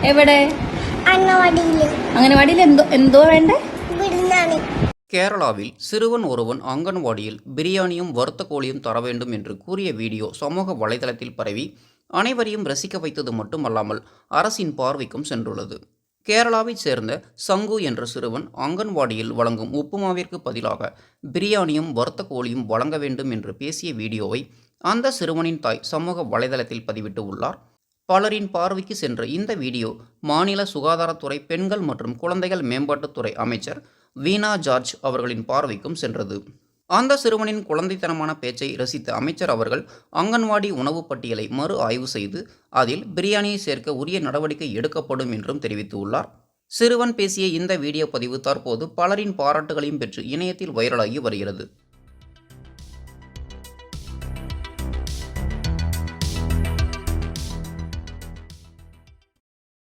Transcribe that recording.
എവിടെ? അംഗനവാടിയിൽ എന്തോ വേണ്ടേ? கேரளாவில் சிறுவன் ஒருவன் அங்கன்வாடியில் பிரியாணியும் வறுத்த கோழியும் தர வேண்டும் என்று கூறிய வீடியோ சமூக வலைதளத்தில் பரவி அனைவரையும் ரசிக்க வைத்தது மட்டுமல்லாமல் அரசின் பார்வைக்கும் சென்றுள்ளது. கேரளாவைச் சேர்ந்த சங்கு என்ற சிறுவன் அங்கன்வாடியில் வழங்கும் உப்புமாவிற்கு பதிலாக பிரியாணியும் வறுத்த கோழியும் வழங்க வேண்டும் என்று பேசிய வீடியோவை அந்த சிறுவனின் தாய் சமூக வலைதளத்தில் பதிவிட்டு உள்ளார். பலரின் பார்வைக்கு சென்ற இந்த வீடியோ மாநில சுகாதாரத்துறை, பெண்கள் மற்றும் குழந்தைகள் மேம்பாட்டுத்துறை அமைச்சர் வீணா ஜார்ஜ் அவர்களின் பார்வைக்கும் சென்றது. அந்த சிறுவனின் குழந்தைத்தனமான பேச்சை ரசித்த அமைச்சர் அவர்கள் அங்கன்வாடி உணவு பட்டியலை மறு ஆய்வு செய்து அதில் பிரியாணியை சேர்க்க உரிய நடவடிக்கை எடுக்கப்படும் என்றும் தெரிவித்துள்ளார். சிறுவன் பேசிய இந்த வீடியோ பதிவு தற்போது பலரின் பாராட்டுகளையும் பெற்று இணையத்தில் வைரலாகி வருகிறது.